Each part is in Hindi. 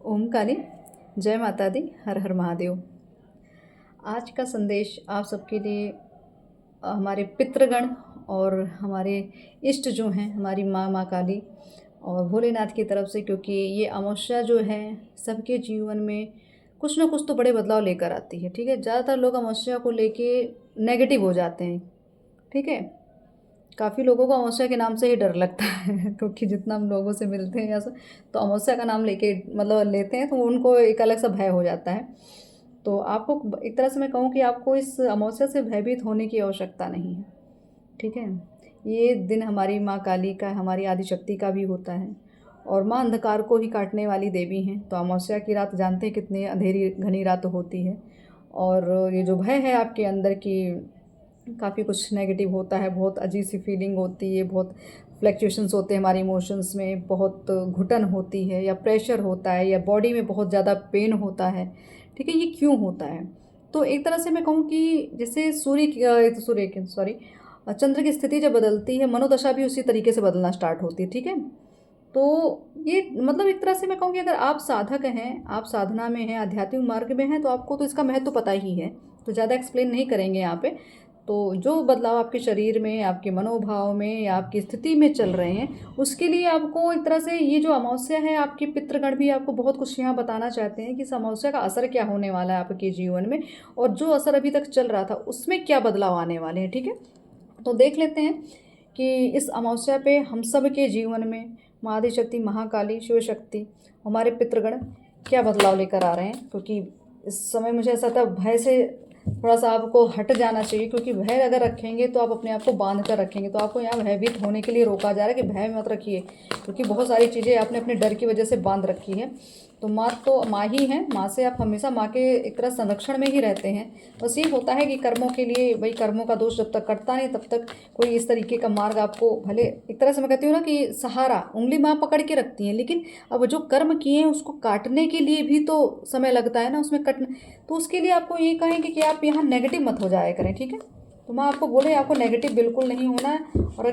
ओम काली, जय माता दी, हर हर महादेव। आज का संदेश आप सबके लिए हमारे पितृगण और हमारे इष्ट जो हैं, हमारी माँ काली और भोलेनाथ की तरफ से, क्योंकि ये अमावस्या जो है सबके जीवन में कुछ ना कुछ तो बड़े बदलाव लेकर आती है। ठीक है, ज़्यादातर लोग अमावस्या को लेके नेगेटिव हो जाते हैं। ठीक है, काफ़ी लोगों को अमावस्या के नाम से ही डर लगता है क्योंकि जितना हम लोगों से मिलते हैं ऐसा, तो अमावस्या का नाम लेके मतलब लेते हैं तो उनको एक अलग सा भय हो जाता है। तो आपको एक तरह से मैं कहूँ कि आपको इस अमावस्या से भयभीत होने की आवश्यकता नहीं है। ठीक है, ये दिन हमारी माँ काली का, हमारी आदिशक्ति का भी होता है और माँ अंधकार को ही काटने वाली देवी हैं। तो अमावस्या की रात जानते हैं कितनी अंधेरी घनी रात होती है, और ये जो भय है आपके अंदर की, काफ़ी कुछ नेगेटिव होता है, बहुत अजीब सी फीलिंग होती है, बहुत फ्लैक्चुएशंस होते हैं हमारे इमोशंस में, बहुत घुटन होती है या प्रेशर होता है या बॉडी में बहुत ज़्यादा पेन होता है। ठीक है, ये क्यों होता है? तो एक तरह से मैं कहूँ कि जैसे चंद्र की स्थिति जब बदलती है, मनोदशा भी उसी तरीके से बदलना स्टार्ट होती है। ठीक है, तो ये मतलब एक तरह से मैं कहूँ कि अगर आप साधक हैं, आप साधना में हैं, आध्यात्मिक मार्ग में हैं, तो आपको तो इसका महत्व पता ही है, तो ज़्यादा एक्सप्लेन नहीं करेंगे यहाँ पे। तो जो बदलाव आपके शरीर में, आपके मनोभाव में या आपकी स्थिति में चल रहे हैं, उसके लिए आपको एक तरह से ये जो अमावस्या है, आपके पितृगण भी आपको बहुत कुछ यहाँ बताना चाहते हैं कि इस अमावस्या का असर क्या होने वाला है आपके जीवन में, और जो असर अभी तक चल रहा था उसमें क्या बदलाव आने वाले हैं। ठीक है, तो देख लेते हैं कि इस अमावस्या पे हम सब के जीवन में माँ आदिशक्ति, महाकाली, शिव शक्ति, हमारे पितृगण क्या बदलाव लेकर आ रहे हैं। क्योंकि इस समय मुझे ऐसा था भय से थोड़ा सा आपको हट जाना चाहिए, क्योंकि भय अगर रखेंगे तो आप अपने आप को बांध कर रखेंगे। तो आपको यहाँ भयभीत होने के लिए रोका जा रहा है कि भय मत रखिए, क्योंकि बहुत सारी चीज़ें आपने अपने डर की वजह से बांध रखी है। तो माँ तो माँ ही हैं, माँ से आप हमेशा माँ के एक तरह संरक्षण में ही रहते हैं। बस ये होता है कि कर्मों के लिए, भाई कर्मों का दोष जब तक कटता नहीं तब तक कोई इस तरीके का मार्ग आपको, भले एक तरह से मैं कहती हूँ ना कि सहारा उंगली माँ पकड़ के रखती हैं, लेकिन अब जो कर्म किए हैं उसको काटने के लिए भी तो समय लगता है ना, उसमें कटने। तो उसके लिए आपको ये कहेंगे कि आप यहाँ नेगेटिव मत हो जाया करें। ठीक है, तो मैं आपको बोले आपको नेगेटिव बिल्कुल नहीं होना है। और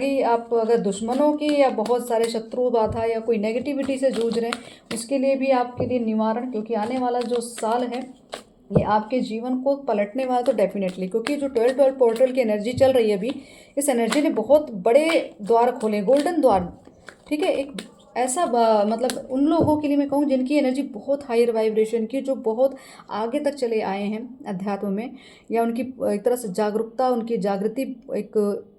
अगर दुश्मनों की या बहुत सारे शत्रु बाधा या कोई नेगेटिविटी से जूझ रहे हैं, उसके लिए भी आपके लिए निवारण, क्योंकि आने वाला जो साल है ये आपके जीवन को पलटने वाला तो डेफिनेटली, क्योंकि जो 12 पोर्टल की एनर्जी चल रही है अभी, इस एनर्जी ने बहुत बड़े द्वार खोले, गोल्डन द्वार। ठीक है, एक ऐसा मतलब उन लोगों के लिए मैं कहूँ जिनकी एनर्जी बहुत हायर वाइब्रेशन की, जो बहुत आगे तक चले आए हैं अध्यात्म में, या उनकी एक तरह से जागरूकता, उनकी जागृति एक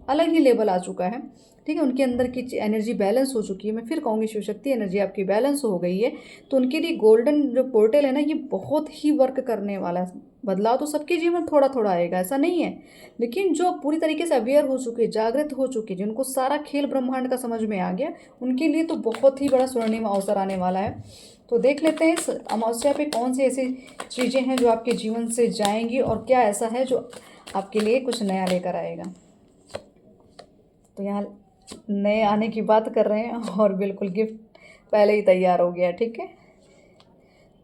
अलग ही लेवल आ चुका है। ठीक है, उनके अंदर की एनर्जी बैलेंस हो चुकी है। मैं फिर कहूँगी शिव शक्ति एनर्जी आपकी बैलेंस हो गई है, तो उनके लिए गोल्डन जो पोर्टल है ना, ये बहुत ही वर्क करने वाला है। बदलाव तो सबके जीवन थोड़ा थोड़ा आएगा, ऐसा नहीं है, लेकिन जो पूरी तरीके से अवेयर हो चुके, जागृत हो चुके, जिनको सारा खेल ब्रह्मांड का समझ में आ गया, उनके लिए तो बहुत ही बड़ा स्वर्णिम अवसर आने वाला है। तो देख लेते हैं इस अमावस्या पे कौन सी ऐसी चीज़ें हैं जो आपके जीवन से जाएंगी, और क्या ऐसा है जो आपके लिए कुछ नया लेकर आएगा। तो यहाँ नए आने की बात कर रहे हैं और बिल्कुल गिफ्ट पहले ही तैयार हो गया। ठीक है,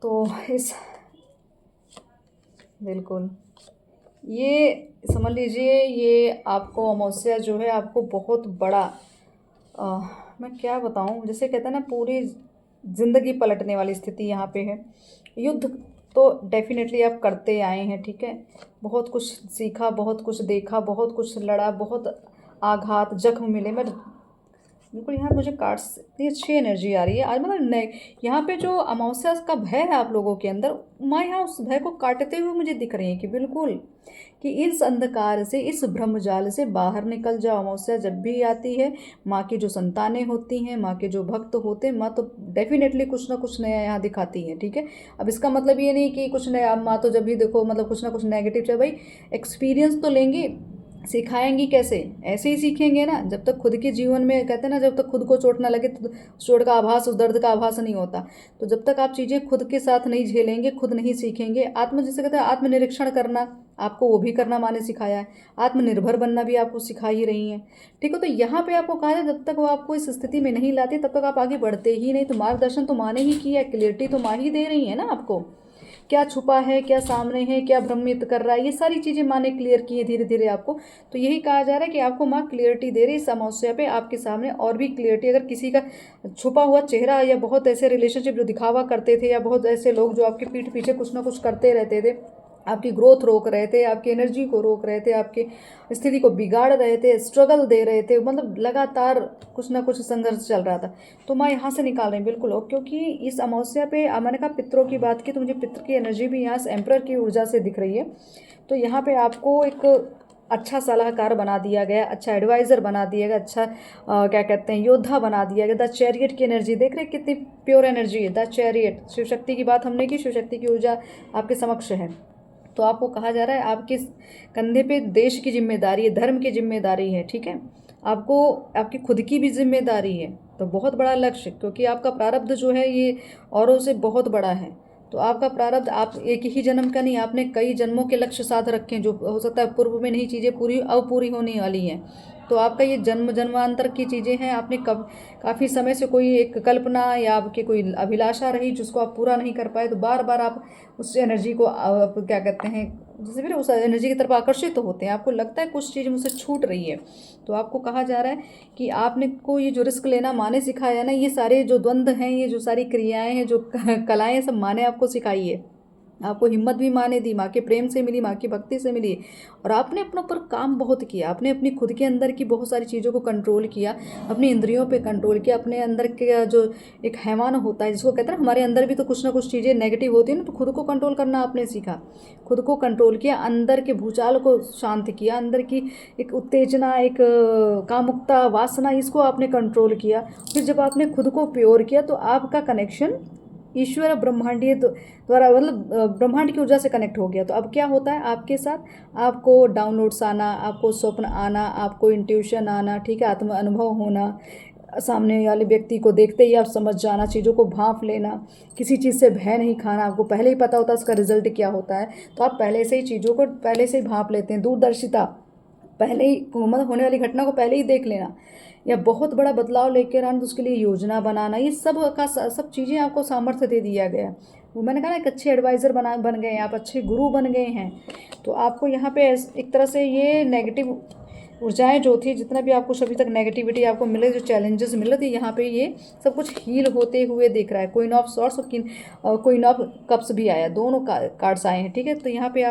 तो इस बिल्कुल ये समझ लीजिए, ये आपको अमावस्या जो है आपको बहुत बड़ा, मैं क्या बताऊँ, जैसे कहते हैं ना पूरी ज़िंदगी पलटने वाली स्थिति यहाँ पे है। युद्ध तो डेफिनेटली आप करते आए हैं। ठीक है, बहुत कुछ सीखा, बहुत कुछ देखा, बहुत कुछ लड़ा, बहुत आघात जख्म मिले। मैं बिल्कुल यहाँ मुझे कार्ड्स इतनी अच्छी एनर्जी आ रही है आज, मतलब नए यहाँ पे जो अमावस्या का भय है आप लोगों के अंदर, माँ यहाँ उस भय को काटते हुए मुझे दिख रही है कि बिल्कुल, कि इस अंधकार से, इस ब्रह्मजाल से बाहर निकल जाओ। अमावस्या जब भी आती है, माँ की जो संतानें होती हैं, माँ के जो भक्त होते हैं, माँ तो डेफिनेटली कुछ ना कुछ नया यहाँ दिखाती है। ठीक है, अब इसका मतलब ये नहीं कि कुछ नया, माँ तो जब भी देखो मतलब कुछ ना कुछ नेगेटिव, चाहे भाई एक्सपीरियंस तो लेंगे, सिखाएंगी कैसे? ऐसे ही सीखेंगे ना, जब तक खुद के जीवन में कहते हैं ना, जब तक खुद को चोट ना लगे तो चोट का आभास, उस दर्द का आभास नहीं होता। तो जब तक आप चीज़ें खुद के साथ नहीं झेलेंगे, खुद नहीं सीखेंगे, जिसे कहते हैं आत्मनिरीक्षण करना, आपको वो भी करना माँ ने सिखाया है। आत्मनिर्भर बनना भी आपको सिखा ही रही हैं। ठीक है, तो यहाँ पे आपको कहा है जब तक वो आपको इस स्थिति में नहीं लाती तब तक आप आगे बढ़ते ही नहीं। तो मार्गदर्शन तो माँ ने ही किया है, क्लियरिटी तो माँ ही दे रही है ना आपको, क्या छुपा है, क्या सामने है, क्या भ्रमित कर रहा है, ये सारी चीज़ें माँ ने क्लियर की है धीरे धीरे आपको। तो यही कहा जा रहा है कि आपको माँ क्लियरिटी दे रही है इस समस्या पे, आपके सामने और भी क्लियरिटी। अगर किसी का छुपा हुआ चेहरा या बहुत ऐसे रिलेशनशिप जो दिखावा करते थे, या बहुत ऐसे लोग जो आपके पीठ पीछे कुछ ना कुछ करते रहते थे, आपकी ग्रोथ रोक रहे थे, आपकी एनर्जी को रोक रहे थे, आपकी स्थिति को बिगाड़ रहे थे, स्ट्रगल दे रहे थे, मतलब लगातार कुछ ना कुछ संघर्ष चल रहा था, तो माँ यहाँ से निकाल रही हैं बिल्कुल। और क्योंकि इस अमावस्या पे मैंने कहा पितरों की बात की, तो मुझे पितर की एनर्जी भी यहाँ से एम्परर की ऊर्जा से दिख रही है। तो यहाँ पे आपको एक अच्छा सलाहकार बना दिया गया, अच्छा एडवाइज़र बना दिया गया, अच्छा क्या कहते हैं योद्धा बना दिया गया। द चैरियट की एनर्जी देख रहे हैं कितनी प्योर एनर्जी है, द चैरियट। शिव शक्ति की बात हमने की, शिव शक्ति की ऊर्जा आपके समक्ष है। तो आपको कहा जा रहा है आपके कंधे पे देश की जिम्मेदारी है, धर्म की जिम्मेदारी है, ठीक है। आपको आपकी खुद की भी जिम्मेदारी है, तो बहुत बड़ा लक्ष्य, क्योंकि आपका प्रारब्ध जो है ये औरों से बहुत बड़ा है। तो आपका प्रारब्ध आप एक ही जन्म का नहीं, आपने कई जन्मों के लक्ष्य साध रखे हैं, जो हो सकता है पूर्व में नहीं चीज़ें पूरी अब पूरी होने वाली हैं। तो आपका ये जन्म जन्मांतर की चीज़ें हैं, आपने कब काफ़ी समय से कोई एक कल्पना या आपकी कोई अभिलाषा रही जिसको आप पूरा नहीं कर पाए, तो बार बार आप उस एनर्जी को आप क्या कहते हैं, जैसे फिर उस एनर्जी की तरफ आकर्षित तो होते हैं, आपको लगता है कुछ चीज़ मुझसे छूट रही है। तो आपको कहा जा रहा है कि आपने को ये जो रिस्क लेना माँ ने सिखाया ना, ये सारे जो द्वंद्व हैं, ये जो सारी क्रियाएं हैं, जो कलाएं हैं, सब माँ ने आपको सिखाई है। आपको हिम्मत भी माँ ने दी, माँ के प्रेम से मिली, माँ की भक्ति से मिली। और आपने अपने ऊपर काम बहुत किया, आपने अपनी खुद के अंदर की बहुत सारी चीज़ों को कंट्रोल किया, अपनी इंद्रियों पे कंट्रोल किया, अपने अंदर के जो एक हैवान होता है जिसको कहते हैं हमारे अंदर भी तो कुछ ना कुछ चीज़ें नेगेटिव होती है ना, तो खुद को कंट्रोल करना आपने सीखा, खुद को कंट्रोल किया, अंदर के भूचाल को शांत किया, अंदर की एक उत्तेजना, एक कामुकता, वासना, इसको आपने कंट्रोल किया। फिर जब आपने खुद को प्योर किया तो आपका कनेक्शन ईश्वर ब्रह्मांडीय द्वारा, मतलब ब्रह्मांड की ऊर्जा से कनेक्ट हो गया। तो अब क्या होता है आपके साथ, आपको डाउनलोड्स आना, आपको स्वप्न आना, आपको इंट्यूशन आना, ठीक है, आत्म अनुभव होना, सामने वाले व्यक्ति को देखते ही आप समझ जाना, चीज़ों को भांप लेना, किसी चीज़ से भय नहीं खाना, आपको पहले ही पता होता है उसका रिजल्ट क्या होता है, तो आप पहले से ही चीज़ों को पहले से ही भांप लेते हैं। दूरदर्शिता, पहले ही मतलब होने वाली घटना को पहले ही देख लेना, या बहुत बड़ा बदलाव लेकर आना, तो उसके लिए योजना बनाना, ये सब का सब चीज़ें आपको सामर्थ्य दे दिया गया। वो मैंने कहा ना, एक अच्छे एडवाइज़र बन गए हैं आप, अच्छे गुरु बन गए हैं। तो आपको यहाँ पे एक तरह से ये नेगेटिव ऊर्जाएं जो थी, जितना भी आपको अभी तक नेगेटिविटी आपको मिले, जो चैलेंजेस मिले थे, यहाँ पे ये सब कुछ हील होते हुए दिख रहा है। क्वीन ऑफ सॉर्ड्स और क्वीन ऑफ कप्स भी आया, दोनों कार्ड्स आए हैं, ठीक है। तो यहाँ पे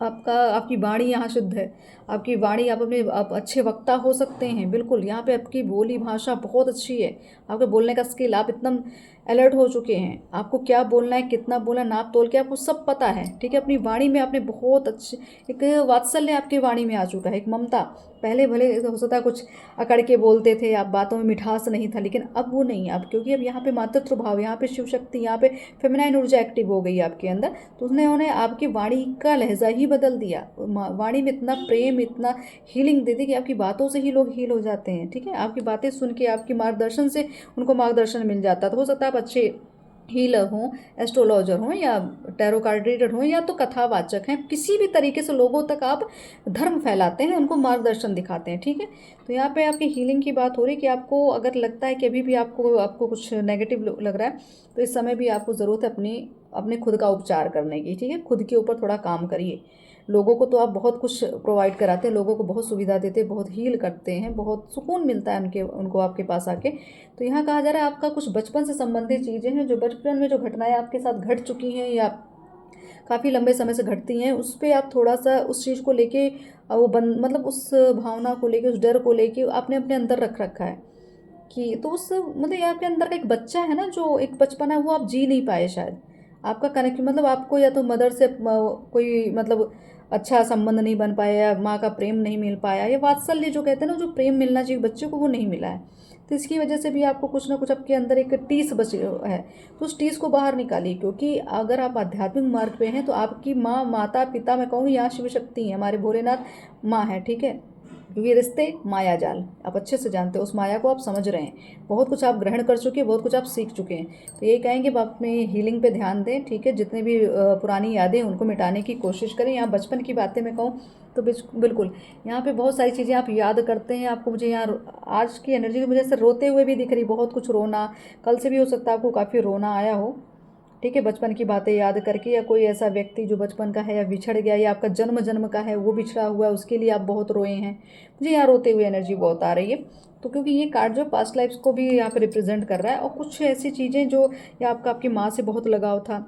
आपकी वाणी यहाँ शुद्ध है, आपकी वाणी, आप अच्छे वक्ता हो सकते हैं, बिल्कुल। यहाँ पे आपकी बोली भाषा बहुत अच्छी है, आपके बोलने का स्किल, आप इतना अलर्ट हो चुके हैं, आपको क्या बोलना है, कितना बोलना, नाप तोल के आपको सब पता है, ठीक है। अपनी वाणी में आपने बहुत अच्छे, एक वात्सल्य आपकी वाणी में आ चुका है, एक ममता। पहले भले हो सकता है कुछ अकड़ के बोलते थे आप, बातों में मिठास नहीं था, लेकिन अब वो नहीं है आप, क्योंकि अब यहाँ पे मातृत्व भाव, यहाँ पे शिव शक्ति, यहाँ पे फेमिनाइन ऊर्जा एक्टिव हो गई आपके अंदर। तो उन्हें आपकी वाणी का लहजा ही बदल दिया, वाणी में इतना प्रेम, इतना हीलिंग दे दी कि आपकी बातों से ही लोग हील हो जाते हैं, ठीक है। आपकी बातें सुन के, आपकी मार्गदर्शन से उनको मार्गदर्शन मिल जाता। तो हो सकता है आप अच्छे हीलर हों, एस्ट्रोलॉजर हों, या टैरो कार्ड रीडर हों, या तो कथावाचक हैं, किसी भी तरीके से लोगों तक आप धर्म फैलाते हैं, उनको मार्गदर्शन दिखाते हैं, ठीक है। तो यहाँ पे आपकी हीलिंग की बात हो रही है कि आपको अगर लगता है कि अभी भी आपको कुछ नेगेटिव लग रहा है, तो इस समय भी आपको ज़रूरत है अपने खुद का उपचार करने की, ठीक है। खुद के ऊपर थोड़ा काम करिए। लोगों को तो आप बहुत कुछ प्रोवाइड कराते हैं, लोगों को बहुत सुविधा देते हैं, बहुत हील करते हैं, बहुत सुकून मिलता है उनको आपके पास आके। तो यहाँ कहा जा रहा है आपका कुछ बचपन से संबंधित चीज़ें हैं, जो बचपन में जो घटनाएं आपके साथ घट चुकी हैं या काफ़ी लंबे समय से घटती हैं, उस पर आप थोड़ा सा उस चीज़ को लेके मतलब उस भावना को लेके, उस डर को लेके आपने अपने अंदर रख रखा है कि, तो उस मतलब ये आपके अंदर का एक बच्चा है ना, जो एक बचपन है, वो आप जी नहीं पाए शायद। आपका कनेक्ट मतलब आपको या तो मदर से कोई मतलब अच्छा संबंध नहीं बन पाया, या माँ का प्रेम नहीं मिल पाया, या वात्सल्य जो कहते हैं ना, जो प्रेम मिलना चाहिए बच्चे को, वो नहीं मिला है। तो इसकी वजह से भी आपको कुछ ना कुछ आपके अंदर एक टीस बच है। तो उस टीस को बाहर निकालिए, क्योंकि अगर आप आध्यात्मिक मार्ग पे हैं तो आपकी माँ, माता पिता, मैं कहूँगी यहाँ शिव शक्ति है, हमारे भोलेनाथ माँ है, ठीक है। क्योंकि रिश्ते माया जाल आप अच्छे से जानते हो, उस माया को आप समझ रहे हैं, बहुत कुछ आप ग्रहण कर चुके हैं, बहुत कुछ आप सीख चुके हैं। तो यही कहेंगे आप अपने हीलिंग पे ध्यान दें, ठीक है। जितने भी पुरानी यादें उनको मिटाने की कोशिश करें। यहाँ बचपन की बातें मैं कहूँ तो बिल्कुल यहाँ पे बहुत सारी चीज़ें आप याद करते हैं। आपको मुझे यहाँ आज की एनर्जी की वजह से रोते हुए भी दिख रही, बहुत कुछ रोना, कल से भी हो सकता है आपको काफ़ी रोना आया हो। ठीक है, बचपन की बातें याद करके, या कोई ऐसा व्यक्ति जो बचपन का है या बिछड़ गया या आपका जन्म जन्म का है वो बिछड़ा हुआ है, उसके लिए आप बहुत रोए हैं। मुझे यहाँ रोते हुए एनर्जी बहुत आ रही है। तो क्योंकि ये कार्ड जो पास्ट लाइफ्स को भी यहाँ पे रिप्रेजेंट कर रहा है, और कुछ ऐसी चीज़ें जो, या आपका आपकी माँ से बहुत लगाव था,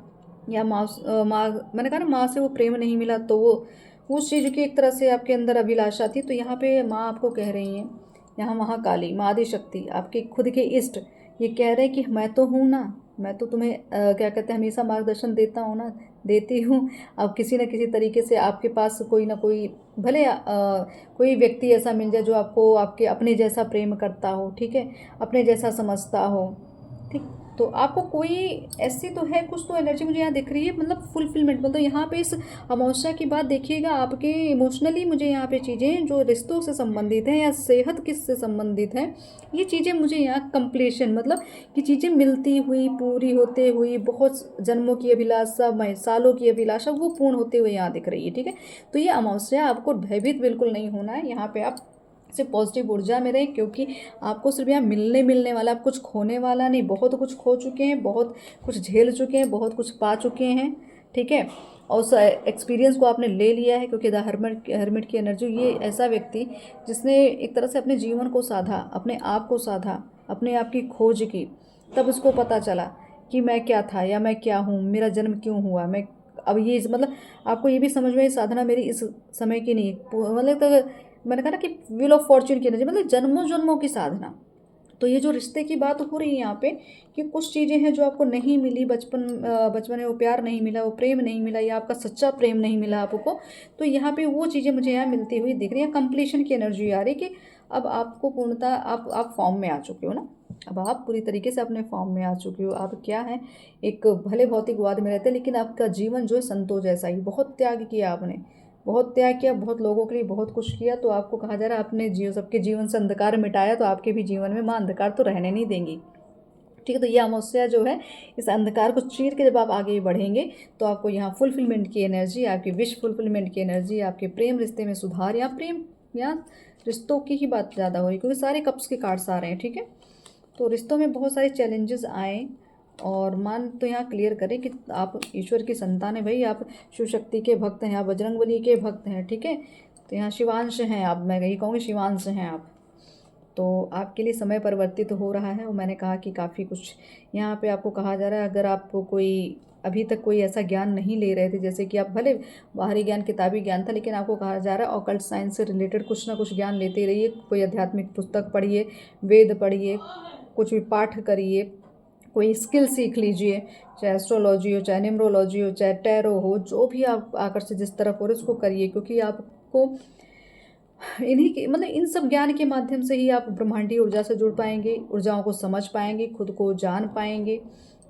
या माँ मैंने कहा ना, माँ से वो प्रेम नहीं मिला, तो वो उस चीज़ की एक तरह से आपके अंदर अभिलाषा थी। तो यहाँ पे माँ आपको कह रही हैं, यहाँ महाकाली माँ आदिशक्ति आपके खुद के इष्ट ये कह रहे हैं कि मैं तो हूँ ना, मैं तो तुम्हें क्या कहते हैं, हमेशा मार्गदर्शन देता हूँ ना, देती हूँ। अब किसी न किसी तरीके से आपके पास कोई ना कोई, भले कोई व्यक्ति ऐसा मिल जाए जो आपको आपके अपने जैसा प्रेम करता हो, ठीक है, अपने जैसा समझता हो, ठीक। तो आपको कोई ऐसी तो है, कुछ तो एनर्जी मुझे यहाँ दिख रही है, मतलब फुलफिलमेंट, मतलब यहाँ पे इस अमावस्या की बात देखिएगा, आपके इमोशनली मुझे यहाँ पे चीज़ें जो रिश्तों से संबंधित हैं या सेहत किससे संबंधित हैं, ये चीज़ें मुझे यहाँ कंप्लीशन, मतलब कि चीज़ें मिलती हुई, पूरी होते हुई, बहुत जन्मों की अभिलाषा, सालों की अभिलाषा वो पूर्ण होते हुए यहाँ दिख रही है, ठीक है। तो ये अमावस्या आपको भयभीत बिल्कुल नहीं होना है, यहाँ पे आप सिर्फ पॉजिटिव ऊर्जा में रहें, क्योंकि आपको सिर्फ यहाँ मिलने वाला, आप कुछ खोने वाला नहीं, बहुत कुछ खो चुके हैं, बहुत कुछ झेल चुके हैं, बहुत कुछ पा चुके हैं, ठीक है। और उस एक्सपीरियंस को आपने ले लिया है, क्योंकि द हर्मिट की एनर्जी, ये ऐसा व्यक्ति जिसने एक तरह से अपने जीवन को साधा, अपने आप को साधा, अपने आप की खोज की, तब उसको पता चला कि मैं क्या था या मैं क्या हूँ, मेरा जन्म क्यों हुआ, मैं अब ये मतलब आपको ये भी समझ में, साधना मेरी इस समय की नहीं, मतलब तो मैंने कहा ना कि व्हील ऑफ फॉर्च्यून की एनर्जी, मतलब जन्मों जन्मों की साधना। तो ये जो रिश्ते की बात हो रही है यहाँ पे, कि कुछ चीज़ें हैं जो आपको नहीं मिली बचपन में, वो प्यार नहीं मिला, वो प्रेम नहीं मिला, या आपका सच्चा प्रेम नहीं मिला आपको, तो यहाँ पे वो चीज़ें मुझे यहाँ मिलती हुई दिख रही है। कंप्लीशन की एनर्जी आ रही है कि अब आपको पूर्णतः आप फॉर्म में आ चुके हो ना, अब आप पूरी तरीके से अपने फॉर्म में आ चुके हो। आप क्या है, एक भले भौतिकवाद में रहते हैं, लेकिन आपका जीवन जो है संतोष जैसा ही, बहुत त्याग किया आपने, बहुत त्याग किया, बहुत लोगों के लिए बहुत कुछ किया। तो आपको कहा जा रहा है आपने सबके जीवन से अंधकार मिटाया, तो आपके भी जीवन में माँ अंधकार तो रहने नहीं देंगी, ठीक है। तो ये अमावस्या जो है, इस अंधकार को चीर के जब आप आगे बढ़ेंगे, तो आपको यहाँ फुलफिलमेंट की एनर्जी, आपकी विश फुलफिलमेंट की एनर्जी, आपके प्रेम रिश्ते में सुधार, या प्रेम या रिश्तों की ही बात ज़्यादा होगी, क्योंकि सारे कप्स के कार्ड्स आ रहे हैं, ठीक है। तो रिश्तों में बहुत सारे चैलेंजेस आए, और मान तो यहाँ क्लियर करें कि आप ईश्वर की संतान है भाई, आप शिव शक्ति के भक्त हैं, आप बजरंगबली के भक्त हैं, ठीक है। तो यहाँ शिवांश हैं आप, मैं यही कहूँगी शिवांश हैं आप। तो आपके लिए समय परिवर्तित हो रहा है, और मैंने कहा कि काफ़ी कुछ यहाँ पे आपको कहा जा रहा है। अगर आपको कोई अभी तक कोई ऐसा ज्ञान नहीं ले रहे थे, जैसे कि आप भले बाहरी ज्ञान, किताबी ज्ञान था, लेकिन आपको कहा जा रहा है ऑकल्ट साइंस से रिलेटेड कुछ ना कुछ ज्ञान लेते रहिए। कोई आध्यात्मिक पुस्तक पढ़िए, वेद पढ़िए, कुछ भी पाठ करिए, कोई स्किल सीख लीजिए, चाहे एस्ट्रोलॉजी हो, चाहे न्यूमरोलॉजी हो, चाहे टैरो हो, जो भी आप आकर्षित जिस तरफ हो रहे उसको करिए, क्योंकि आपको इन्हीं के, मतलब इन सब ज्ञान के माध्यम से ही आप ब्रह्मांडीय ऊर्जा से जुड़ पाएंगे, ऊर्जाओं को समझ पाएंगे, खुद को जान पाएंगे,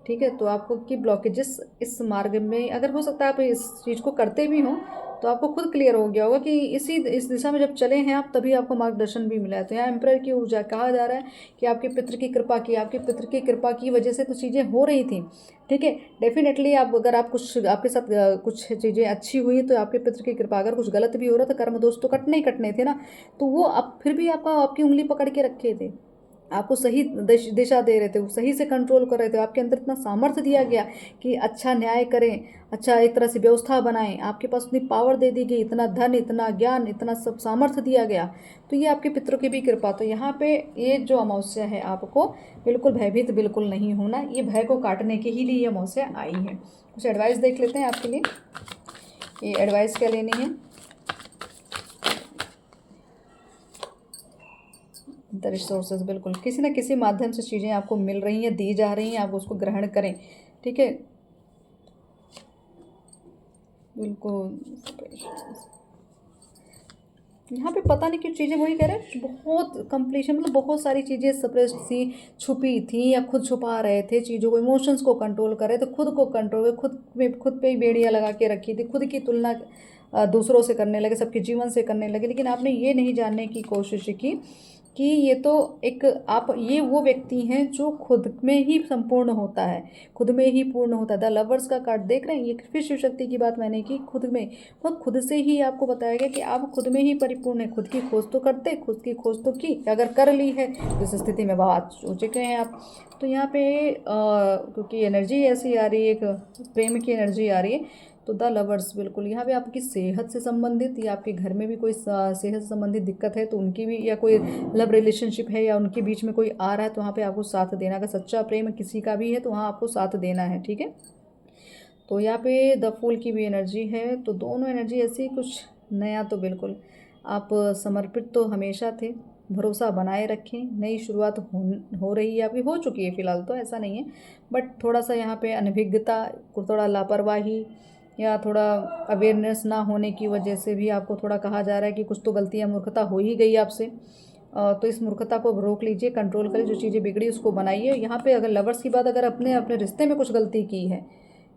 ठीक है। तो आपको की ब्लॉकेजेस इस मार्ग में, अगर हो सकता है आप इस चीज़ को करते भी हों, तो आपको खुद क्लियर हो गया होगा कि इस दिशा में जब चले हैं आप, तभी आपको मार्गदर्शन भी मिला है। तो यहाँ एम्परर की ऊर्जा कहा जा रहा है कि आपके पितृ की कृपा की, आपके पितृ की कृपा की वजह से तो चीज़ें हो रही थी, ठीक है। डेफिनेटली आप, अगर आप कुछ आपके साथ कुछ चीज़ें अच्छी हुई, तो आपके पितृ की कृपा, अगर कुछ गलत भी हो रहा था, कर्म दोष तो कटने ही कटने थे ना, तो वो अब फिर भी आपकी उंगली पकड़ के रखे थे, आपको सही दिशा दे रहे थे, वो सही से कंट्रोल कर रहे थे। आपके अंदर इतना सामर्थ्य दिया गया कि अच्छा न्याय करें, अच्छा एक तरह से व्यवस्था बनाएं, आपके पास उतनी पावर दे दी गई, इतना धन, इतना ज्ञान, इतना सब सामर्थ्य दिया गया। तो ये आपके पितरों की भी कृपा। तो यहाँ पे ये जो अमावस्या है, आपको बिल्कुल भयभीत बिल्कुल नहीं होना, ये भय को काटने के ही लिए ये अमावस्या आई है। कुछ एडवाइस देख लेते हैं आपके लिए, ये एडवाइस क्या लेनी है। द रिसोर्सेज, बिल्कुल किसी न किसी माध्यम से चीज़ें आपको मिल रही हैं, दी जा रही हैं, आप उसको ग्रहण करें, ठीक है, बिल्कुल। यहाँ पे पता नहीं क्यों चीज़ें, वही कह रहे हैं, बहुत कंप्लीशन, मतलब बहुत सारी चीज़ें सप्रेस्ड थी, छुपी थी, या खुद छुपा रहे थे चीज़ों को, इमोशंस को कंट्रोल कर रहे थे, खुद को कंट्रोल, खुद पे ही बेड़ियाँ लगा के रखी थी, खुद की तुलना दूसरों से करने लगे, सबके जीवन से करने लगे, लेकिन आपने ये नहीं जानने की कोशिश की कि ये तो एक आप ये वो व्यक्ति हैं जो खुद में ही संपूर्ण होता है, खुद में ही पूर्ण होता है। द लवर्स का कार्ड देख रहे हैं, ये फिर शिव शक्ति की बात मैंने की, खुद में, वो खुद से ही आपको बताया गया कि आप खुद में ही परिपूर्ण है। खुद की खोज तो करते, खुद की खोज तो की, अगर कर ली है जिस स्थिति में बात हो चुके हैं आप। तो यहाँ पे क्योंकि एनर्जी ऐसी आ रही है, एक प्रेम की एनर्जी आ रही है, तो द लवर्स बिल्कुल यहाँ पे आपकी सेहत से संबंधित या आपके घर में भी कोई सेहत से संबंधित दिक्कत है तो उनकी भी, या कोई लव रिलेशनशिप है या उनके बीच में कोई आ रहा है तो वहाँ पे आपको साथ देना। अगर सच्चा प्रेम किसी का भी है तो वहाँ आपको साथ देना है, ठीक है। तो यहाँ पे द फूल की भी एनर्जी है, तो दोनों एनर्जी ऐसी कुछ नया तो बिल्कुल आप समर्पित तो हमेशा थे, भरोसा बनाए रखें। नई शुरुआत हो रही है, अभी हो चुकी है फिलहाल, तो ऐसा नहीं है, बट थोड़ा सा यहाँ पे अनभिज्ञता, थोड़ा लापरवाही या थोड़ा अवेयरनेस ना होने की वजह से भी आपको थोड़ा कहा जा रहा है कि कुछ तो गलतियाँ, मूर्खता हो ही गई आपसे। तो इस मूर्खता को रोक लीजिए, कंट्रोल करिए, जो चीज़ें बिगड़ी उसको बनाइए। यहाँ पे अगर लवर्स की बात, अगर अपने अपने रिश्ते में कुछ गलती की है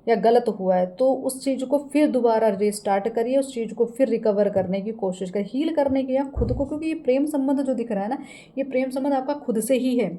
या गलत हुआ है तो उस चीज़ को फिर दोबारा रीस्टार्ट करिए, उस चीज़ को फिर रिकवर करने की कोशिश करिए, हील करने की, या खुद को, क्योंकि ये प्रेम संबंध जो दिख रहा है ना, ये प्रेम संबंध आपका खुद से ही है,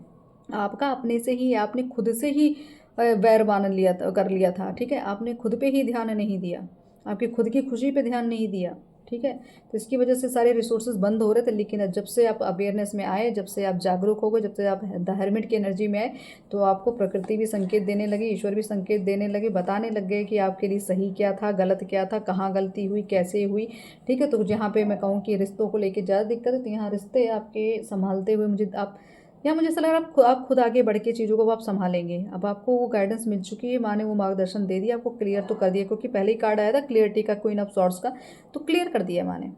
आपका अपने से ही, आपने खुद से ही वैर मान लिया था, कर लिया था, ठीक है। आपने खुद पे ही ध्यान नहीं दिया, आपकी खुद की खुशी पे ध्यान नहीं दिया, ठीक है। तो इसकी वजह से सारे रिसोर्सेज बंद हो रहे थे, लेकिन जब से आप अवेयरनेस में आए, जब से आप जागरूक हो गए, जब से आप द हेरमिट की एनर्जी में आए, तो आपको प्रकृति भी संकेत देने लगी, ईश्वर भी संकेत देने लगे, बताने लग गए कि आपके लिए सही क्या था, गलत क्या था, कहाँ गलती हुई, कैसे हुई, ठीक है। तो जहाँ पे मैं कहूँ कि रिश्तों को लेकर ज़्यादा दिक्कत है, तो यहाँ रिश्ते आपके संभालते हुए मुझे आप, या मुझे ऐसा लग रहा है आप खुद आगे बढ़ के चीज़ों को आप संभालेंगे। अब आपको वो गाइडेंस मिल चुकी है, माँ ने वो मार्गदर्शन दे दिया, आपको क्लियर तो कर दिया, क्योंकि पहले ही कार्ड आया था क्लियरिटी का, क्वीन ऑफ सॉर्ड्स का, तो क्लियर कर दिया माँ ने,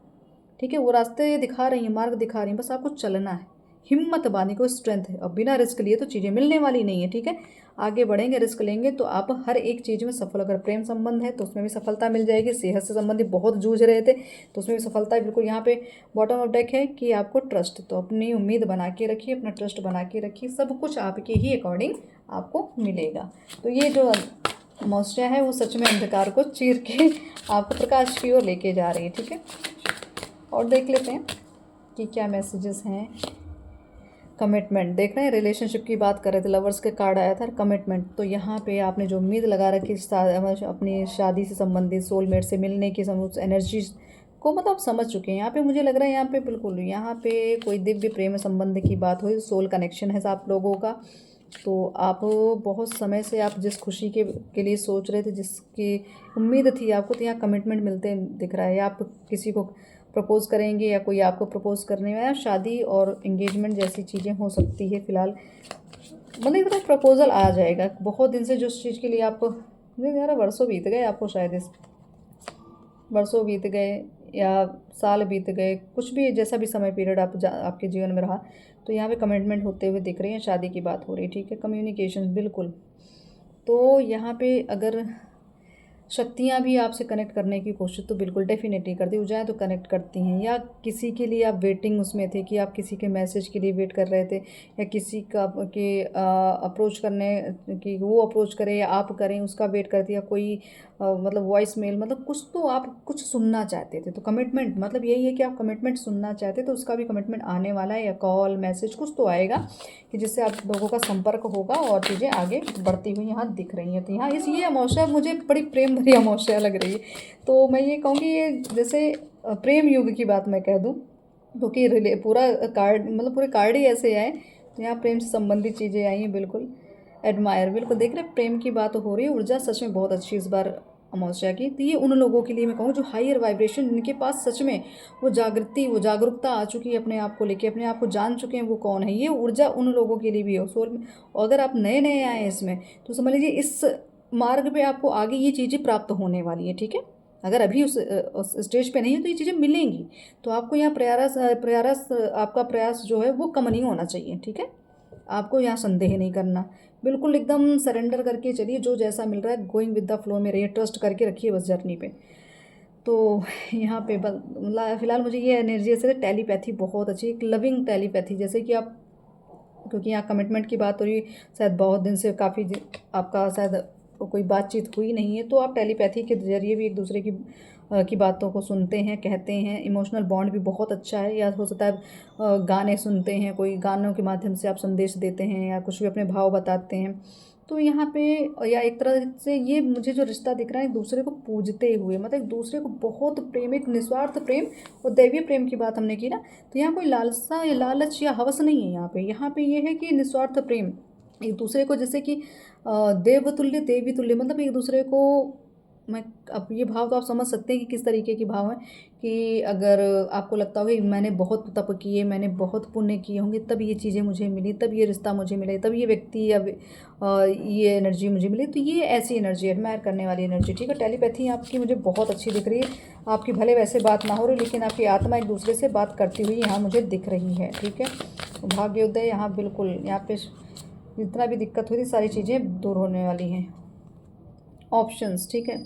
ठीक है। वो रास्ते दिखा रही हैं, मार्ग दिखा रही हैं, बस आपको चलना है, हिम्मत बांधने को, स्ट्रेंथ है। अब बिना रिस्क लिए तो चीज़ें मिलने वाली नहीं है, ठीक है। आगे बढ़ेंगे, रिस्क लेंगे तो आप हर एक चीज़ में सफल। अगर प्रेम संबंध है तो उसमें भी सफलता मिल जाएगी, सेहत से संबंधित बहुत जूझ रहे थे तो उसमें भी सफलता है बिल्कुल। यहाँ पे बॉटम ऑफ डेक है कि आपको ट्रस्ट, तो अपनी उम्मीद बना के रखिए, अपना ट्रस्ट बना के रखिए, सब कुछ आपके ही अकॉर्डिंग आपको मिलेगा। तो ये जो अमावस्या है वो सच में अंधकार को चीर के आपको प्रकाश की ओर लेके जा रही है, ठीक है। और देख लेते हैं कि क्या मैसेजेस हैं। कमिटमेंट देख रहे हैं, रिलेशनशिप की बात कर रहे थे, लवर्स के कार्ड आया था, कमिटमेंट। तो यहाँ पे आपने जो उम्मीद लगा रखी अपनी शादी से संबंधित, सोलमेट से मिलने की एनर्जी को, मतलब आप समझ चुके हैं। यहाँ पे मुझे लग रहा है, यहाँ पे बिल्कुल, यहाँ पे कोई दिव्य प्रेम संबंध की बात हुई, सोल कनेक्शन है आप लोगों का। तो आप बहुत समय से आप जिस खुशी के लिए सोच रहे थे, जिसकी उम्मीद थी आपको, तो यहाँ कमिटमेंट मिलते दिख रहा है। आप किसी को प्रपोज़ करेंगे या कोई आपको प्रपोज़ करने में, शादी और एंगेजमेंट जैसी चीज़ें हो सकती है फिलहाल। मतलब इतना प्रपोज़ल आ जाएगा, बहुत दिन से जिस चीज़ के लिए आपको, मुझे यार वर्षों बीत गए आपको, शायद इस वर्षों बीत गए या साल बीत गए, कुछ भी जैसा भी समय पीरियड आपके जीवन में रहा, तो यहाँ पे कमिटमेंट होते हुए दिख रही है, शादी की बात हो रही है, ठीक है। कम्युनिकेशन बिल्कुल। तो यहाँ पे अगर शक्तियाँ भी आपसे कनेक्ट करने की कोशिश तो बिल्कुल डेफिनेटली करती, ऊर्जाएँ तो कनेक्ट करती हैं, या किसी के लिए आप वेटिंग उसमें थे कि आप किसी के मैसेज के लिए वेट कर रहे थे, या किसी का के अप्रोच करने कि वो अप्रोच करे या आप करें उसका वेट कर दिया, कोई मतलब वॉइस मेल, मतलब कुछ तो आप कुछ सुनना चाहते थे। तो कमिटमेंट मतलब यही है कि आप कमिटमेंट सुनना चाहते, तो उसका भी कमिटमेंट आने वाला है, या कॉल मैसेज कुछ तो आएगा कि जिससे आप लोगों का संपर्क होगा और चीज़ें आगे बढ़ती हुई यहाँ दिख रही हैं। तो यहाँ ये अमावस्या मुझे बड़ी प्रेम भरी अमावस्या लग रही है। तो मैं ये कहूँगी, ये जैसे प्रेम युग की बात मैं कह दूँ, क्योंकि पूरा कार्ड, मतलब पूरे कार्ड ही ऐसे आए, तो यहाँ प्रेम से संबंधित चीज़ें आई हैं बिल्कुल। एडमायर बिल्कुल देख रहे हैं, प्रेम की बात हो रही है, ऊर्जा सच में बहुत अच्छी इस बार अमावस्या की। तो ये उन लोगों के लिए मैं कहूँ जो हायर वाइब्रेशन, जिनके पास सच में वो जागृति, वो जागरूकता आ चुकी है अपने आप को लेके, अपने आप को जान चुके हैं वो कौन है, ये ऊर्जा उन लोगों के लिए भी है सोल में। और अगर आप नए नए आए हैं इसमें, तो समझ लीजिए इस मार्ग पे आपको आगे ये चीज़ें प्राप्त होने वाली है, ठीक है। अगर अभी उस स्टेज पे नहीं है तो ये चीज़ें मिलेंगी। तो आपको यहाँ प्रयास आपका प्रयास जो है वो कम नहीं होना चाहिए, ठीक है। आपको यहाँ संदेह नहीं करना, बिल्कुल एकदम सरेंडर करके चलिए, जो जैसा मिल रहा है गोइंग विद द फ्लो में रहिए, ट्रस्ट करके रखिए बस जर्नी पे। तो यहाँ पे फिलहाल मुझे ये एनर्जी से टेलीपैथी बहुत अच्छी, एक लविंग टेलीपैथी, जैसे कि आप, क्योंकि यहाँ कमिटमेंट की बात हो रही, शायद बहुत दिन से आपका शायद कोई बातचीत हुई नहीं है, तो आप टेलीपैथी के जरिए भी एक दूसरे की की बातों को सुनते हैं, कहते हैं। इमोशनल बॉन्ड भी बहुत अच्छा है, या हो सकता है गाने सुनते हैं, कोई गानों के माध्यम से आप संदेश देते हैं या कुछ भी अपने भाव बताते हैं। तो यहाँ पे या एक तरह से ये मुझे जो रिश्ता दिख रहा है, एक दूसरे को पूजते हुए, मतलब एक दूसरे को बहुत प्रेम, एक निस्वार्थ प्रेम और दैवीय प्रेम की बात हमने की ना, तो यहाँ कोई लालसा या लालच या हवस नहीं है। यहाँ पे ये है कि निस्वार्थ प्रेम, एक दूसरे को जैसे कि देवतुल्य देवी तुल्य, मतलब एक दूसरे को, मैं, अब ये भाव तो आप समझ सकते हैं कि किस तरीके की भाव है, कि अगर आपको लगता होगा कि मैंने बहुत तप किए, मैंने बहुत पुण्य किए होंगे, तब ये चीज़ें मुझे मिली, तब ये रिश्ता मुझे मिले, तब ये व्यक्ति या ये एनर्जी मुझे मिली, तो ये ऐसी एनर्जी, एडमायर करने वाली एनर्जी। ठीक है, टेलीपैथी आपकी मुझे बहुत अच्छी दिख रही है। आपकी भले वैसे बात ना हो रही, लेकिन आपकी आत्मा एक दूसरे से बात करती हुई यहाँ मुझे दिख रही है। ठीक है, भाग्योदय यहाँ बिल्कुल, यहाँ पे जितना भी दिक्कत हुई थी सारी चीज़ें दूर होने वाली हैं। ऑप्शंस, ठीक है,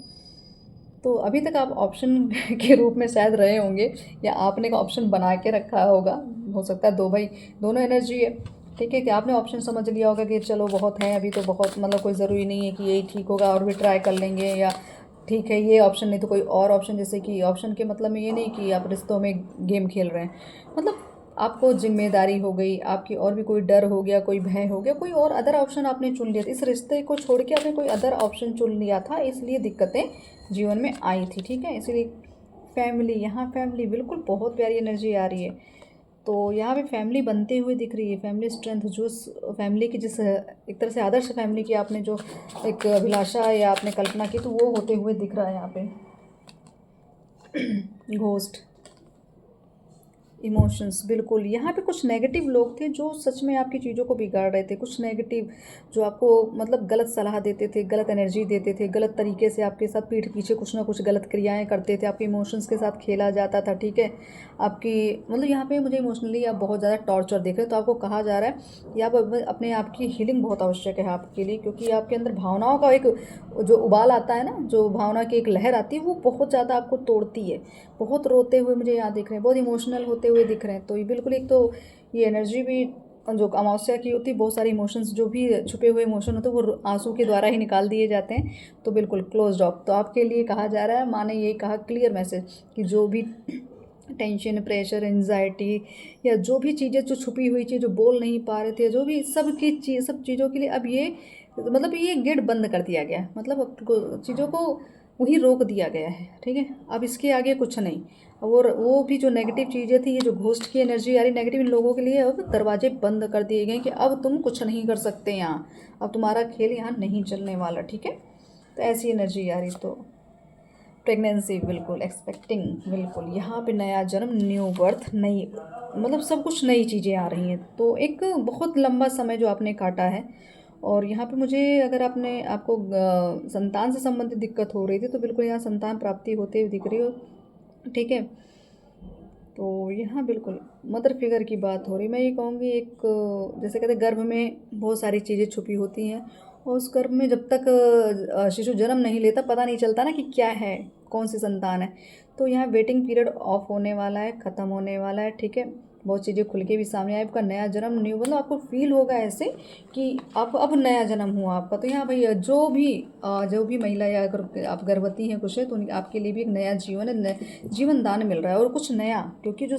तो अभी तक आप ऑप्शन के रूप में शायद रहे होंगे, या आपने का ऑप्शन बना के रखा होगा, हो सकता है दो भाई दोनों एनर्जी है। ठीक है, कि आपने ऑप्शन समझ लिया होगा कि चलो बहुत है अभी, तो बहुत, मतलब कोई ज़रूरी नहीं है कि यही ठीक होगा, और भी ट्राई कर लेंगे, या ठीक है ये ऑप्शन नहीं तो कोई और ऑप्शन। जैसे कि ऑप्शन के मतलब में ये नहीं कि आप रिश्तों में गेम खेल रहे हैं, मतलब आपको जिम्मेदारी हो गई आपकी, और भी कोई डर हो गया, कोई भय हो गया, कोई और अदर ऑप्शन आपने चुन लिया था, इस रिश्ते को छोड़ के आपने कोई अदर ऑप्शन चुन लिया था, इसलिए दिक्कतें जीवन में आई थी। ठीक है, इसलिए फैमिली, यहाँ फैमिली बिल्कुल बहुत प्यारी एनर्जी आ रही है। तो यहाँ पे फैमिली बनते हुए दिख रही है, फैमिली स्ट्रेंथ, जो फैमिली की जिस एक तरह से आदर्श फैमिली की आपने जो एक अभिलाषा या आपने कल्पना की, तो वो होते हुए दिख रहा है यहाँ पे। घोस्ट, इमोशंस, बिल्कुल यहाँ पे कुछ नेगेटिव लोग थे जो सच में आपकी चीज़ों को बिगाड़ रहे थे। कुछ नेगेटिव जो आपको मतलब गलत सलाह देते थे, गलत एनर्जी देते थे, गलत तरीके से आपके साथ पीठ पीछे कुछ ना कुछ गलत क्रियाएं करते थे, आपके इमोशंस के साथ खेला जाता था। ठीक है, आपकी मतलब यहाँ पे मुझे इमोशनली आप बहुत ज़्यादा टॉर्चर देख रहे हैं, तो आपको कहा जा रहा है कि आप अपने आप की हीलिंग बहुत आवश्यक है आपके लिए, क्योंकि आपके अंदर भावनाओं का एक जो उबाल आता है ना, जो भावना की एक लहर आती है, वो बहुत ज़्यादा आपको तोड़ती है। बहुत रोते हुए मुझे यहाँ दिख रहे हैं, बहुत इमोशनल होते हुए दिख रहे हैं। तो ये बिल्कुल, एक तो ये एनर्जी भी जो अमावस्या की होती है, बहुत सारे इमोशंस जो भी छुपे हुए इमोशन होते हैं वो आंसू के द्वारा ही निकाल दिए जाते हैं। तो बिल्कुल क्लोज ऑफ, तो आपके लिए कहा जा रहा है, माँ ने यही कहा क्लियर मैसेज कि जो भी टेंशन, प्रेशर, एंजाइटी या जो भी चीज़ें जो छुपी हुई चीज़ जो बोल नहीं पा रहे थे, जो भी सब चीज़ों के लिए अब ये मतलब ये गेट बंद कर दिया गया है, मतलब चीज़ों को वही रोक दिया गया है। ठीक है, अब इसके आगे कुछ नहीं। और वो भी जो नेगेटिव चीज़ें थी, ये जो घोस्ट की एनर्जी आ रही नेगेटिव, इन लोगों के लिए अब दरवाजे बंद कर दिए गए कि अब तुम कुछ नहीं कर सकते यहाँ, अब तुम्हारा खेल यहाँ नहीं चलने वाला। ठीक है, तो ऐसी एनर्जी आ रही। तो प्रेगनेंसी बिल्कुल, एक्सपेक्टिंग बिल्कुल, यहाँ पे नया जन्म, न्यू बर्थ, नई, मतलब सब कुछ नई चीज़ें आ रही हैं। तो एक बहुत लंबा समय जो आपने काटा है। और यहाँ पे मुझे, अगर आपको संतान से संबंधित दिक्कत हो रही थी, तो बिल्कुल यहाँ संतान प्राप्ति होते हुए दिख रही हो। ठीक है, तो यहाँ बिल्कुल मदर फिगर की बात हो रही। मैं ये कहूँगी, एक जैसे कहते हैं गर्भ में बहुत सारी चीज़ें छुपी होती हैं, और उस गर्भ में जब तक शिशु जन्म नहीं लेता, पता नहीं चलता ना कि क्या है, कौन सी संतान है। तो यहाँ वेटिंग पीरियड ऑफ होने वाला है, ख़त्म होने वाला है। ठीक है, बहुत चीज़ें खुल के भी सामने आई, आपका नया जन्म, न्यू, मतलब आपको फील होगा ऐसे कि आप अब नया जन्म हुआ आपका। तो यहाँ भैया जो भी महिला, या अगर आप गर्भवती हैं कुछ है, तो आपके लिए भी एक नया जीवन है, जीवन दान मिल रहा है, और कुछ नया, क्योंकि जो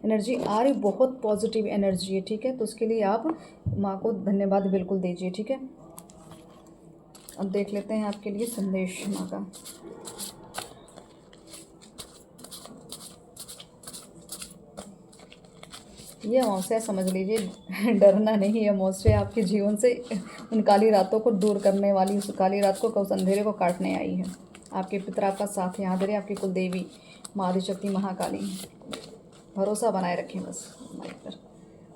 एनर्जी आ रही बहुत पॉजिटिव एनर्जी है। ठीक है, तो उसके लिए आप माँ को धन्यवाद बिल्कुल दीजिए। ठीक है, अब देख लेते हैं आपके लिए संदेश माँ का। ये अमावस्या समझ लीजिए, डरना नहीं, अमावस्या आपके जीवन से उन काली रातों को दूर करने वाली, उस काली रात को, उस अंधेरे को काटने आई है। आपके पिता आपका साथ यहाँ दे रहे, आपकी कुल देवी माँ आदिशक्ति महाकाली, भरोसा बनाए रखें बस हमारे पर।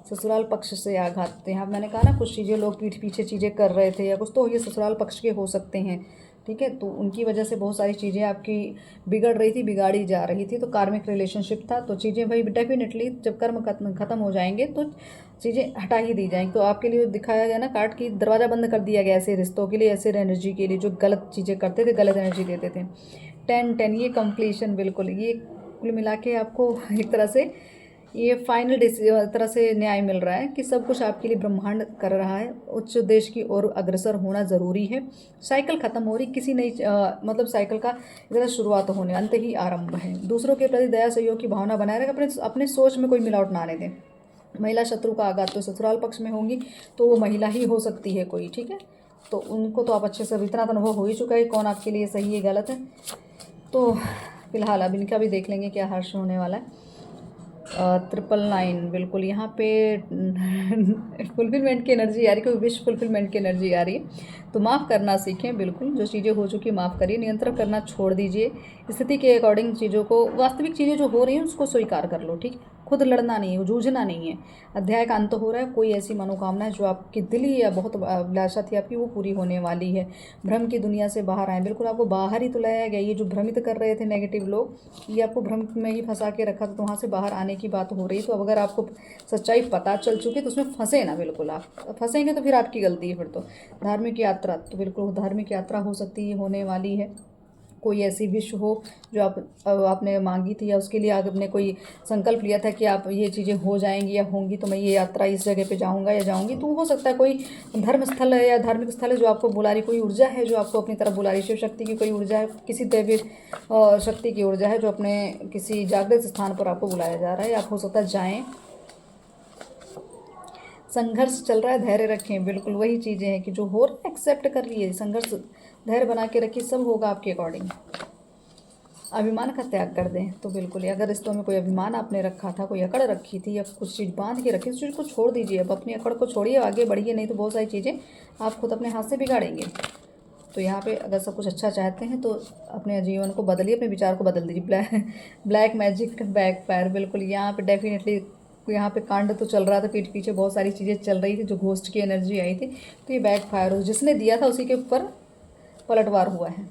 ससुराल पक्ष से आघात, यहाँ मैंने कहा ना, कुछ चीज़ें लोग पीठ पीछे चीज़ें कर रहे थे, या कुछ तो ये ससुराल पक्ष के हो सकते हैं। ठीक है, तो उनकी वजह से बहुत सारी चीज़ें आपकी बिगड़ रही थी, बिगाड़ी जा रही थी। तो कार्मिक रिलेशनशिप था, तो चीज़ें भाई डेफिनेटली जब कर्म खत्म हो जाएंगे तो चीज़ें हटा ही दी जाएंगी। तो आपके लिए दिखाया गया ना कार्ड की, दरवाज़ा बंद कर दिया गया ऐसे रिश्तों के लिए, ऐसे एनर्जी के लिए जो गलत चीज़ें करते थे, गलत एनर्जी देते थे। 10 10 ये कंप्लीशन, बिल्कुल ये कुल मिला के आपको एक तरह से ये फाइनल तरह से न्याय मिल रहा है कि सब कुछ आपके लिए ब्रह्मांड कर रहा है। उच्च उद्देश्य की ओर अग्रसर होना ज़रूरी है। साइकिल ख़त्म हो रही, किसी नई मतलब साइकिल का इधर शुरुआत होने, अंत ही आरंभ है। दूसरों के प्रति दया सहयोग की भावना बनाए रखें, अपने अपने सोच में कोई मिलावट ना आने दें। महिला शत्रु का आघात तो ससुराल पक्ष में होंगी, तो वो महिला ही हो सकती है कोई, ठीक है। तो उनको तो आप अच्छे से इतना तो अनुभव हो ही चुका है कौन आपके लिए सही है गलत है। तो फिलहाल अब इनका भी देख लेंगे क्या हर्ष होने वाला है। 999 बिल्कुल यहाँ पे फुलफिलमेंट की एनर्जी आ रही है, कोई विश फुलफिलमेंट की एनर्जी आ रही है। तो माफ़ करना सीखें, बिल्कुल जो चीज़ें हो चुकी माफ़ करिए, नियंत्रण करना छोड़ दीजिए। स्थिति के अकॉर्डिंग चीज़ों को, वास्तविक चीज़ें जो हो रही हैं उसको स्वीकार कर लो, ठीक है। खुद लड़ना नहीं है, जूझना नहीं है। अध्याय का अंत हो रहा है, कोई ऐसी मनोकामना है जो आपकी दिली या बहुत अभिलाषा थी आपकी, वो पूरी होने वाली है। भ्रम की दुनिया से बाहर आए, बिल्कुल आपको बाहर ही तो लाया गया। ये जो भ्रमित कर रहे थे नेगेटिव लोग, ये आपको भ्रम में ही फंसा के रखा था, तो वहाँ से बाहर आने की बात हो रही। तो अब अगर आपको सच्चाई पता चल चुकी है तो उसमें फंसे ना, बिल्कुल आप फंसेंगे तो फिर आपकी गलती है। फिर तो धार्मिक यात्रा, तो बिल्कुल धार्मिक यात्रा हो सकती है, होने वाली है। कोई ऐसी विश हो जो आपने मांगी थी, या उसके लिए आपने कोई संकल्प लिया था कि आप ये चीज़ें हो जाएंगी या होंगी, तो मैं ये यात्रा इस जगह पे जाऊंगा या जाऊंगी। तो हो सकता है कोई धर्म स्थल है या धार्मिक स्थल है जो आपको बुला रही, कोई ऊर्जा है जो आपको अपनी तरफ बुला रही, शिव शक्ति की कोई ऊर्जा है, किसी दैवी शक्ति की ऊर्जा है जो अपने किसी जागृत स्थान पर आपको बुलाया जा रहा है। आप हो सकता है जाएँ। संघर्ष चल रहा है, धैर्य रखें, बिल्कुल वही चीज़ें हैं कि जो हो रहा है एक्सेप्ट कर लिए, संघर्ष धैर्य बना के रखिए, सब होगा आपके अकॉर्डिंग। अभिमान का त्याग कर दें, तो बिल्कुल अगर रिश्तों में कोई अभिमान आपने रखा था, कोई अकड़ रखी थी या कुछ चीज़ बांध के रखी, उस चीज़ को छोड़ दीजिए। अब अपनी अकड़ को छोड़िए, आगे बढ़िए, नहीं तो बहुत सारी चीज़ें आप खुद अपने हाथ से बिगाड़ेंगे। तो यहाँ पे अगर सब कुछ अच्छा चाहते हैं तो अपने जीवन को बदलिए, अपने विचार को बदल दीजिए। ब्लैक मैजिक बैक फायर, बिल्कुल यहाँ पे डेफिनेटली यहाँ पे कांड तो चल रहा था, पीठ पीछे बहुत सारी चीज़ें चल रही थी, जो घोस्ट की एनर्जी आई थी, तो ये बैक फायर हो, जिसने दिया था उसी के ऊपर पलटवार हुआ है।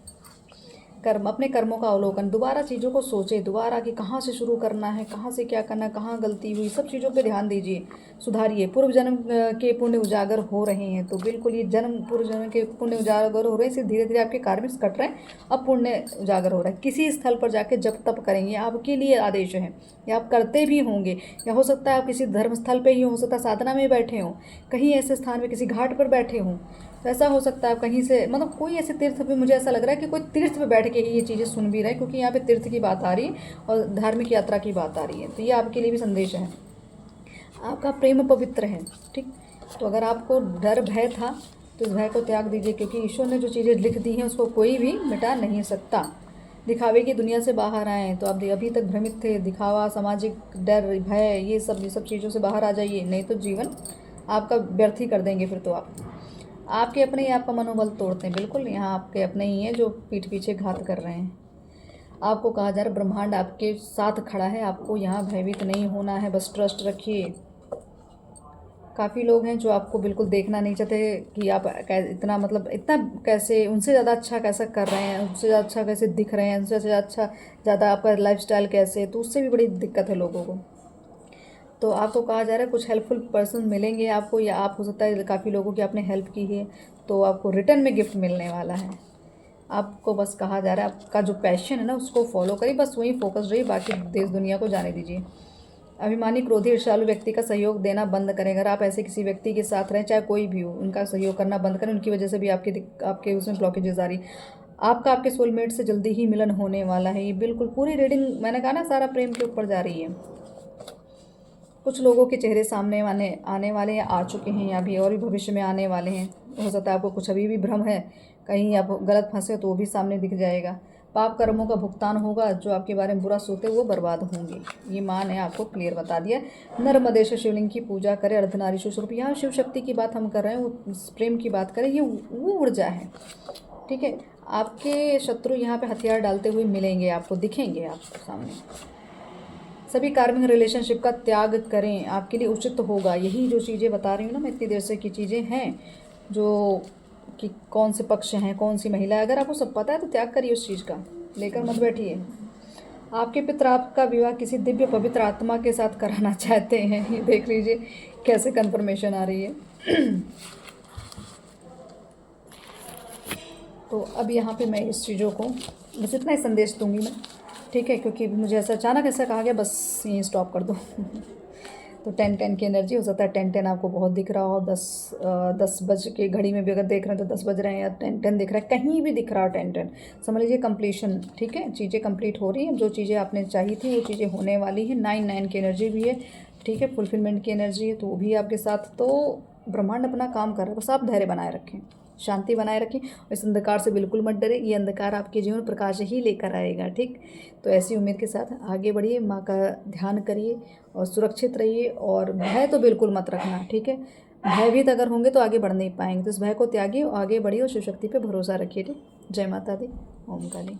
कर्म, अपने कर्मों का अवलोकन, दोबारा चीज़ों को सोचें, दोबारा कि कहाँ से शुरू करना है, कहाँ से क्या करना है, कहाँ गलती हुई, सब चीज़ों पे ध्यान दीजिए, सुधारिए। पूर्व जन्म के पुण्य उजागर हो रहे हैं, तो बिल्कुल ये पूर्व जन्म के पुण्य उजागर हो रहे हैं, इससे धीरे धीरे आपके कार्मिक कट रहे हैं, अब पुण्य उजागर हो रहा है। किसी स्थल पर जाके जब तप करेंगे, आपके लिए आदेश है, या आप करते भी होंगे, या हो सकता है आप किसी धर्म स्थल पर ही हो सकता है साधना में बैठे हों, कहीं ऐसे स्थान में किसी घाट पर बैठे हों, वैसा हो सकता है कहीं से, मतलब कोई ऐसे तीर्थ पे, मुझे ऐसा लग रहा है कि कोई तीर्थ पे बैठ के ही ये चीज़ें सुन भी रहे हैं, क्योंकि यहाँ पे तीर्थ की बात आ रही है और धार्मिक यात्रा की बात आ रही है। तो ये आपके लिए भी संदेश है, आपका प्रेम पवित्र है, ठीक। तो अगर आपको डर भय था तो इस भय को त्याग दीजिए, क्योंकि ईश्वर ने जो चीज़ें लिख दी हैं उसको कोई भी मिटा नहीं सकता। दिखावे की दुनिया से बाहर आएँ, तो आप अभी तक भ्रमित थे, दिखावा, सामाजिक डर, भय, ये सब चीज़ों से बाहर आ जाइए, नहीं तो जीवन आपका व्यर्थ ही कर देंगे फिर तो आपके अपने ही आपका मनोबल तोड़ते हैं। बिल्कुल यहाँ आपके अपने ही हैं जो पीठ पीछे घात कर रहे हैं। आपको कहा जा रहा है ब्रह्मांड आपके साथ खड़ा है, आपको यहाँ भयभीत नहीं होना है, बस ट्रस्ट रखिए। काफ़ी लोग हैं जो आपको बिल्कुल देखना नहीं चाहते कि आप इतना, मतलब इतना कैसे, उनसे ज़्यादा अच्छा कैसा कर रहे हैं, उनसे ज़्यादा अच्छा कैसे दिख रहे हैं, उनसे ज़्यादा आपका लाइफस्टाइल कैसे, तो उससे भी बड़ी दिक्कत है लोगों को। तो आपको कहा जा रहा है कुछ हेल्पफुल पर्सन मिलेंगे आपको, या आप हो सकता है काफ़ी लोगों की आपने हेल्प की है, तो आपको रिटर्न में गिफ्ट मिलने वाला है। आपको बस कहा जा रहा है आपका जो पैशन है ना उसको फॉलो करिए, बस वहीं फोकस रहिए, बाकी देश दुनिया को जाने दीजिए। अभिमानी, क्रोधी, ईर्ष्यालु व्यक्ति का सहयोग देना बंद करें। अगर आप ऐसे किसी व्यक्ति के साथ रहें, चाहे कोई भी हो, उनका सहयोग करना बंद करें, उनकी वजह से भी आपके उसमें ब्लॉकेजेस आ रही। आपके सोलमेट से जल्दी ही मिलन होने वाला है। ये बिल्कुल पूरी रीडिंग मैंने कहा ना सारा प्रेम के ऊपर जा रही है। कुछ लोगों के चेहरे सामने आने वाले हैं, आ चुके हैं, या भी और भी भविष्य में आने वाले हैं। हो सकता है आपको कुछ अभी भी भ्रम है, कहीं आप गलत फंसे तो वो भी सामने दिख जाएगा। पाप कर्मों का भुगतान होगा, जो आपके बारे में बुरा सोचते वो बर्बाद होंगे। ये मान है, आपको क्लियर बता दिया। नर्मदेश शिवलिंग की पूजा करें, अर्धनारीश्वर स्वरूप। यहाँ शिव शक्ति की बात हम कर रहे हैं, वो प्रेम की बात करें, ये वो ऊर्जा है, ठीक है। आपके शत्रु यहाँ पे हथियार डालते हुए मिलेंगे, आपको दिखेंगे आपके सामने। सभी कार्मिक रिलेशनशिप का त्याग करें, आपके लिए उचित होगा। यही जो चीज़ें बता रही हूँ ना मैं इतनी देर से, की चीज़ें हैं जो कि कौन से पक्ष हैं, कौन सी महिला है, अगर आपको सब पता है तो त्याग करिए उस चीज़ का, लेकर मत बैठिए। आपके पिता आपका विवाह किसी दिव्य पवित्र आत्मा के साथ कराना चाहते हैं। ये देख लीजिए कैसे कन्फर्मेशन आ रही है। तो अब यहाँ पे मैं इस चीज़ों को बस इतना ही संदेश दूंगी मैं, ठीक है, क्योंकि मुझे ऐसा अचानक ऐसा कहा गया, बस यहीं स्टॉप कर दो। तो 10-10 की एनर्जी हो सकता है, 10-10 आपको बहुत दिख रहा हो, 10 बज के घड़ी में भी अगर देख रहे हैं तो 10 बज रहे हैं, या 10-10 दिख रहा है, कहीं भी दिख रहा हो 10-10, समझ लीजिए कंप्लीशन, ठीक है, चीज़ें कंप्लीट हो रही हैं, जो चीज़ें आपने चाहिए थी वो चीज़ें होने वाली हैं। 9-9 की एनर्जी भी है, ठीक है, फुलफिलमेंट की एनर्जी है, तो वो भी आपके साथ। तो ब्रह्मांड अपना काम कर रहा है, बस आप धैर्य बनाए रखें, शांति बनाए रखें, और इस अंधकार से बिल्कुल मत डरे, ये अंधकार आपके जीवन में प्रकाश ही लेकर आएगा, ठीक। तो ऐसी उम्मीद के साथ आगे बढ़िए, माँ का ध्यान करिए और सुरक्षित रहिए, और भय तो बिल्कुल मत रखना, ठीक है। भयभीत अगर होंगे तो आगे बढ़ नहीं पाएंगे, तो इस भय को त्यागिए और आगे बढ़िए और शिव शक्ति पे भरोसा रखिए, ठीक। जय माता दी। ओम काली।